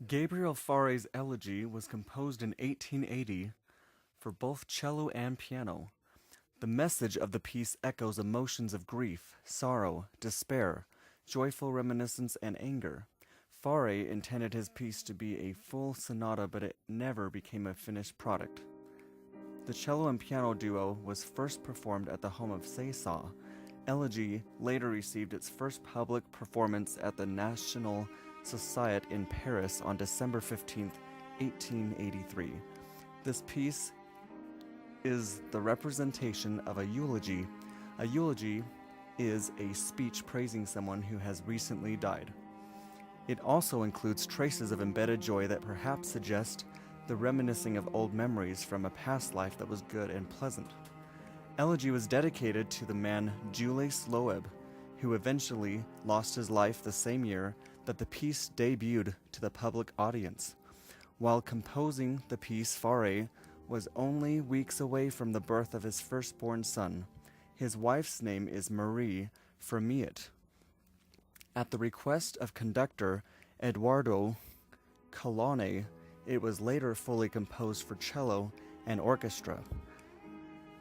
Gabriel Fauré's Elegy was composed in 1880 for both cello and piano. The message of the piece echoes emotions of grief, sorrow, despair, joyful reminiscence, and anger. Fauré intended his piece to be a full sonata, but it never became a finished product. The cello and piano duo was first performed at the home of Cézanne. Elegy later received its first public performance at the National Society in Paris on December 15, 1883. This piece is the representation of a eulogy. A eulogy is a speech praising someone who has recently died. It also includes traces of embedded joy that perhaps suggest the reminiscing of old memories from a past life that was good and pleasant. Elegy was dedicated to the man Jules Loeb, who eventually lost his life the same year that the piece debuted to the public audience. While composing the piece, Fauré was only weeks away from the birth of his firstborn son. His wife's name is Marie Fremiet. At the request of conductor Eduardo Colonna, it was later fully composed for cello and orchestra.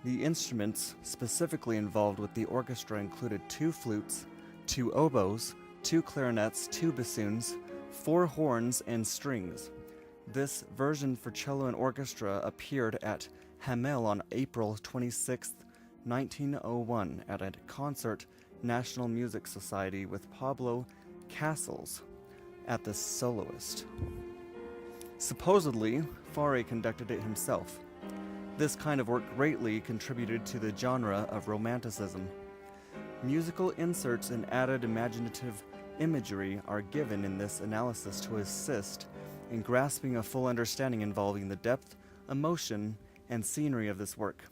The instruments specifically involved with the orchestra included 2 flutes, 2 oboes, 2 clarinets, 2 bassoons, 4 horns, and strings. This version for cello and orchestra appeared at Hamel on April 26, 1901 at a concert National Music Society with Pablo Casals at the soloist. Supposedly, Fauré conducted it himself. This kind of work greatly contributed to the genre of Romanticism. Musical inserts and added imaginative imagery are given in this analysis to assist in grasping a full understanding involving the depth, emotion, and scenery of this work.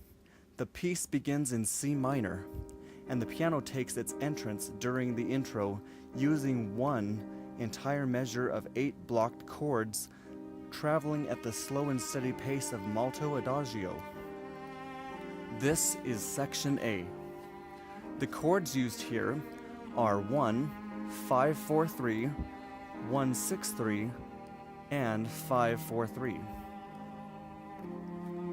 The piece begins in C minor, and the piano takes its entrance during the intro using one entire measure of 8 blocked chords traveling at the slow and steady pace of molto adagio. This is section A. The chords used here are 1, 5, 4, 3, 1, 6, 3, and 5, 4, 3.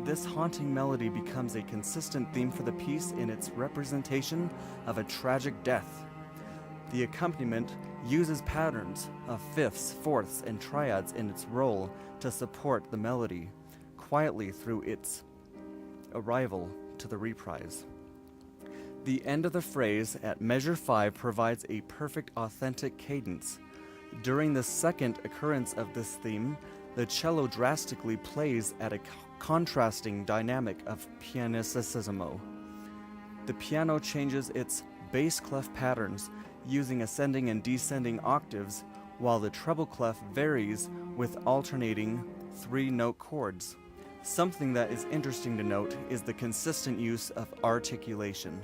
This haunting melody becomes a consistent theme for the piece in its representation of a tragic death. The accompaniment uses patterns of fifths, fourths, and triads in its role to support the melody quietly through its arrival to the reprise. The end of the phrase at measure 5 provides a perfect authentic cadence. During the second occurrence of this theme, the cello drastically plays at a contrasting dynamic of pianissimo. The piano changes its bass clef patterns using ascending and descending octaves, while the treble clef varies with alternating 3-note chords. Something that is interesting to note is the consistent use of articulation.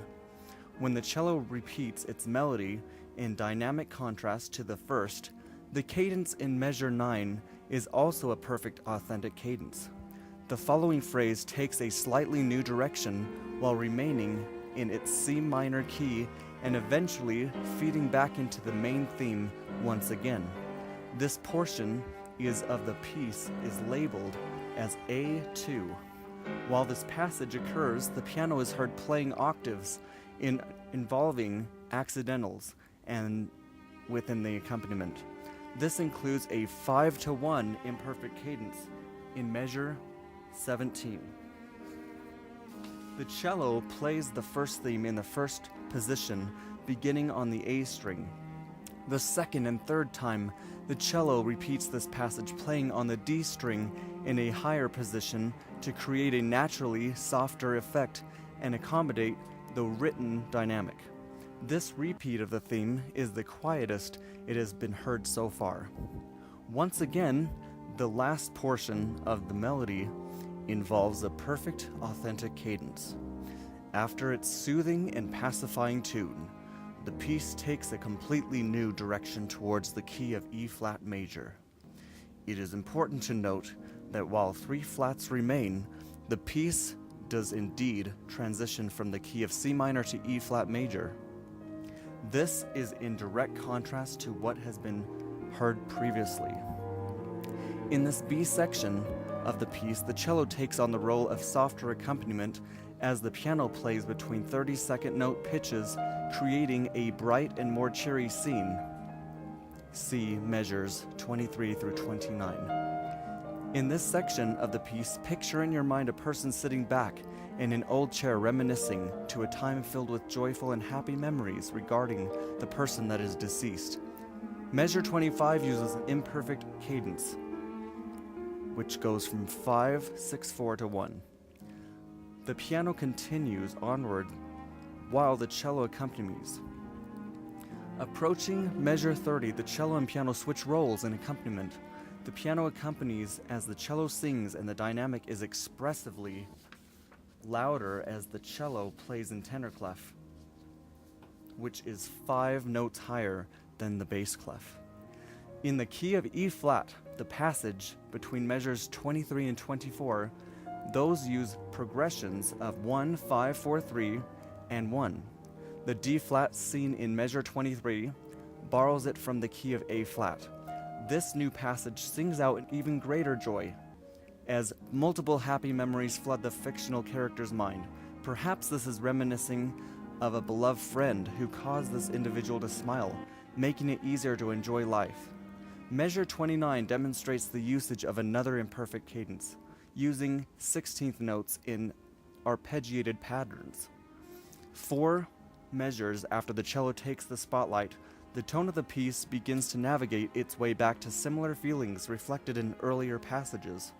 When the cello repeats its melody in dynamic contrast to the first, the cadence in measure 9 is also a perfect authentic cadence. The following phrase takes a slightly new direction while remaining in its C minor key and eventually feeding back into the main theme once again. This portion of the piece is labeled as A2. While this passage occurs, the piano is heard playing octaves involving accidentals and within the accompaniment. This includes a 5-to-1 imperfect cadence in measure 17. The cello plays the first theme in the first position, beginning on the A string. The second and third time, the cello repeats this passage, playing on the D string in a higher position to create a naturally softer effect and accommodate the written dynamic. This repeat of the theme is the quietest it has been heard so far. Once again, the last portion of the melody involves a perfect, authentic cadence. After its soothing and pacifying tune, the piece takes a completely new direction towards the key of E-flat major. It is important to note that while 3 flats remain, the piece does indeed transition from the key of C minor to E-flat major. This is in direct contrast to what has been heard previously. In this B section of the piece, the cello takes on the role of softer accompaniment as the piano plays between 30-second note pitches, creating a bright and more cheery scene. See measures 23 through 29. In this section of the piece, picture in your mind a person sitting back in an old chair reminiscing to a time filled with joyful and happy memories regarding the person that is deceased. Measure 25 uses an imperfect cadence, which goes from 5, 6, 4 to 1. The piano continues onward while the cello accompanies. Approaching measure 30, the cello and piano switch roles in accompaniment. The piano accompanies as the cello sings, and the dynamic is expressively louder as the cello plays in tenor clef, which is 5 notes higher than the bass clef. In the key of E flat, the passage between measures 23 and 24, those use progressions of 1, 5, 4, 3, and 1. The D flat seen in measure 23 borrows it from the key of A flat. This new passage sings out an even greater joy as multiple happy memories flood the fictional character's mind. Perhaps this is reminiscing of a beloved friend who caused this individual to smile, making it easier to enjoy life. Measure 29 demonstrates the usage of another imperfect cadence, using 16th notes in arpeggiated patterns. 4 measures after the cello takes the spotlight, the tone of the piece begins to navigate its way back to similar feelings reflected in earlier passages.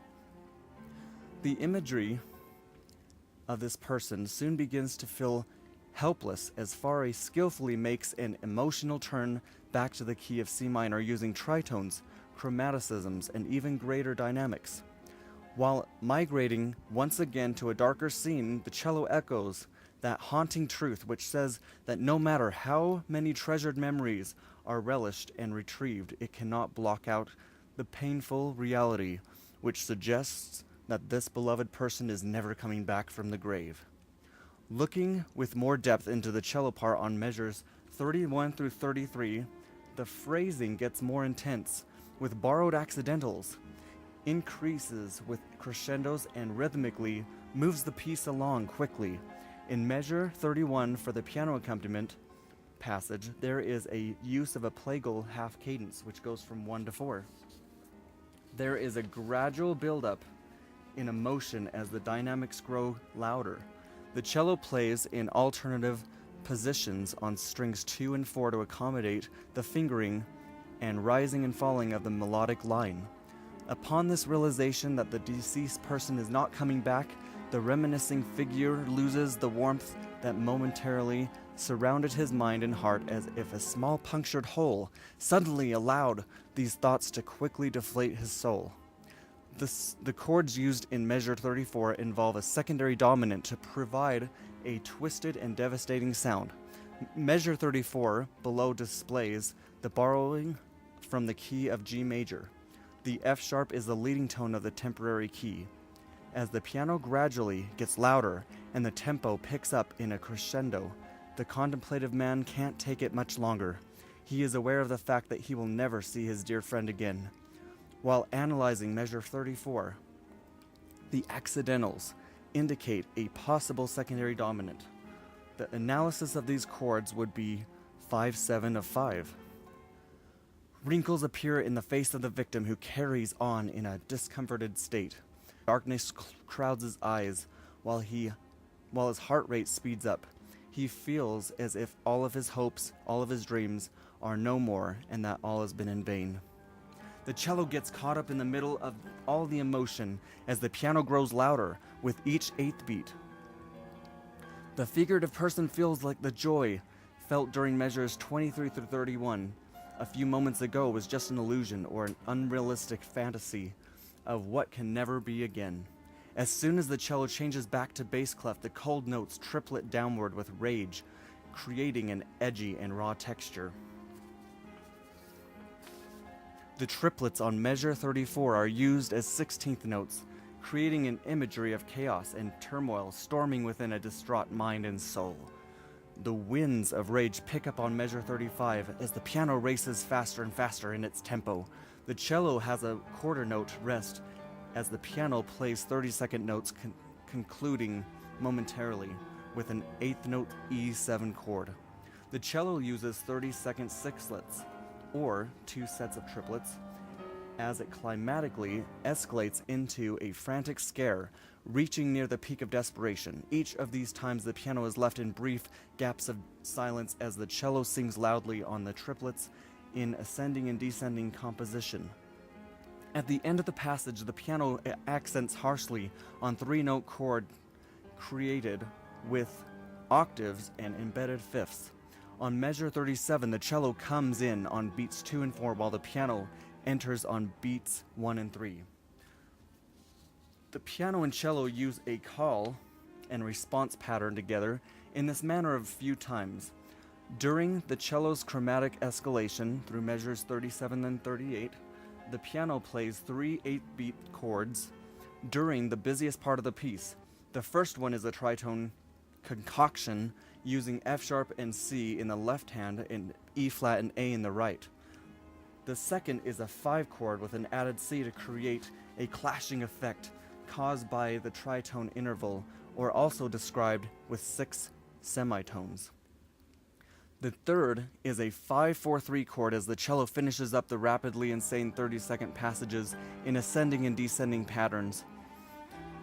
The imagery of this person soon begins to feel helpless as Fauré skillfully makes an emotional turn back to the key of C minor using tritones, chromaticisms, and even greater dynamics. While migrating once again to a darker scene, the cello echoes that haunting truth which says that no matter how many treasured memories are relished and retrieved, it cannot block out the painful reality which suggests that this beloved person is never coming back from the grave. Looking with more depth into the cello part on measures 31 through 33, the phrasing gets more intense, with borrowed accidentals, increases with crescendos, and rhythmically moves the piece along quickly. In measure 31 for the piano accompaniment passage, there is a use of a plagal half cadence, which goes from 1 to 4. There is a gradual buildup in emotion as the dynamics grow louder. The cello plays in alternative positions on strings 2 and 4 to accommodate the fingering and rising and falling of the melodic line. Upon this realization that the deceased person is not coming back, the reminiscing figure loses the warmth that momentarily surrounded his mind and heart, as if a small punctured hole suddenly allowed these thoughts to quickly deflate his soul. The chords used in measure 34 involve a secondary dominant to provide a twisted and devastating sound. Measure 34 below displays the borrowing from the key of G major. The F sharp is the leading tone of the temporary key. As the piano gradually gets louder and the tempo picks up in a crescendo, the contemplative man can't take it much longer. He is aware of the fact that he will never see his dear friend again. While analyzing measure 34, the accidentals indicate a possible secondary dominant. The analysis of these chords would be 5-7 of 5. Wrinkles appear in the face of the victim, who carries on in a discomforted state. Darkness crowds his eyes while his heart rate speeds up. He feels as if all of his hopes, all of his dreams are no more, and that all has been in vain. The cello gets caught up in the middle of all the emotion as the piano grows louder with each 8th beat. The figurative person feels like the joy felt during measures 23 through 31 a few moments ago was just an illusion or an unrealistic fantasy of what can never be again. As soon as the cello changes back to bass clef, the cold notes triplet downward with rage, creating an edgy and raw texture. The triplets on measure 34 are used as 16th notes, creating an imagery of chaos and turmoil storming within a distraught mind and soul. The winds of rage pick up on measure 35 as the piano races faster and faster in its tempo. The cello has a quarter note rest as the piano plays 30-second notes concluding momentarily with an 8th note E7 chord. The cello uses 30-second sixlets, or 2 sets of triplets, as it climatically escalates into a frantic scare, reaching near the peak of desperation. Each of these times the piano is left in brief gaps of silence as the cello sings loudly on the triplets in ascending and descending composition. At the end of the passage, the piano accents harshly on 3-note chord created with octaves and embedded fifths. On measure 37, the cello comes in on beats 2 and 4, while the piano enters on beats 1 and 3. The piano and cello use a call and response pattern together in this manner a few times. During the cello's chromatic escalation through measures 37 and 38, the piano plays 3 8-beat chords during the busiest part of the piece. The first one is a tritone concoction using F sharp and C in the left hand and E flat and A in the right. The second is a 5 chord with an added C to create a clashing effect caused by the tritone interval, or also described with 6 semitones. The third is a 5-4-3 chord as the cello finishes up the rapidly insane 30-second passages in ascending and descending patterns,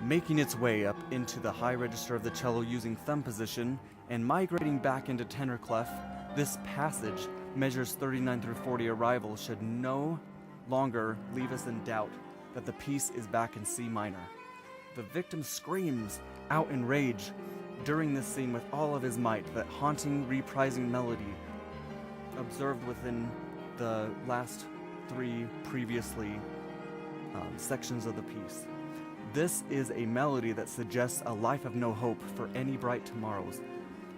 making its way up into the high register of the cello using thumb position and migrating back into tenor clef. This passage, measures 39 through 40 arrival, should no longer leave us in doubt that the piece is back in C minor. The victim screams out in rage during this scene with all of his might, that haunting, reprising melody observed within the last 3 previously sections of the piece. This is a melody that suggests a life of no hope for any bright tomorrows,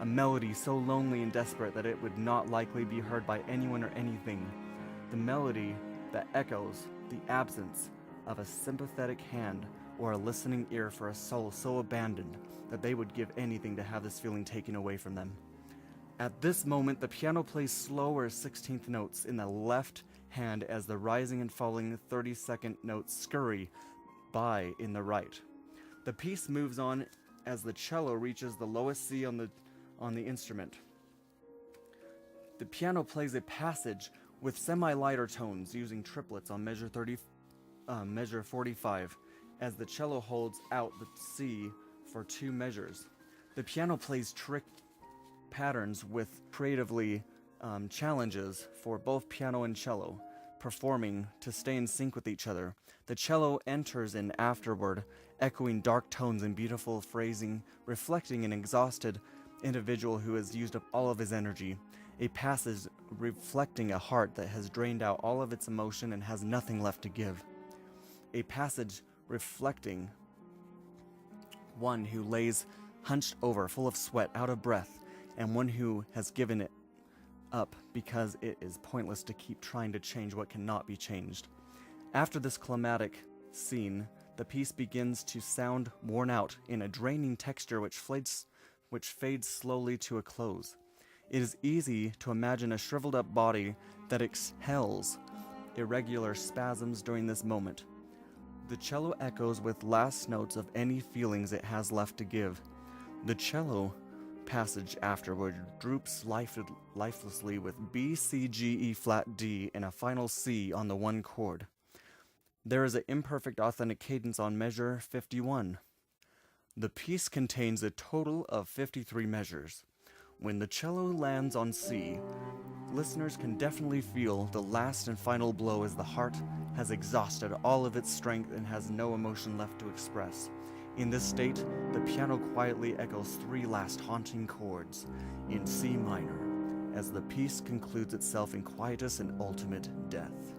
a melody so lonely and desperate that it would not likely be heard by anyone or anything. The melody that echoes the absence of a sympathetic hand or a listening ear for a soul so abandoned that they would give anything to have this feeling taken away from them. At this moment, the piano plays slower 16th notes in the left hand as the rising and falling 30-second notes scurry by in the right. The piece moves on as the cello reaches the lowest C on the instrument. The piano plays a passage with semi-lighter tones using triplets on measure 45 as the cello holds out the C for 2 measures. The piano plays trick patterns with creatively challenges for both piano and cello, performing to stay in sync with each other. The cello enters in afterward, echoing dark tones and beautiful phrasing, reflecting an exhausted individual who has used up all of his energy, a passage reflecting a heart that has drained out all of its emotion and has nothing left to give, a passage reflecting one who lays hunched over, full of sweat, out of breath, and one who has given it up because it is pointless to keep trying to change what cannot be changed. After this climatic scene, the piece begins to sound worn out in a draining texture which fades slowly to a close. It is easy to imagine a shriveled up body that exhales irregular spasms during this moment. The cello echoes with last notes of any feelings it has left to give. The cello passage afterward droops lifelessly with B, C, G, E flat, D, and a final C on the 1 chord. There is an imperfect authentic cadence on measure 51. The piece contains a total of 53 measures. When the cello lands on C, listeners can definitely feel the last and final blow as the heart has exhausted all of its strength and has no emotion left to express. In this state, the piano quietly echoes 3 last haunting chords in C minor as the piece concludes itself in quietus and ultimate death.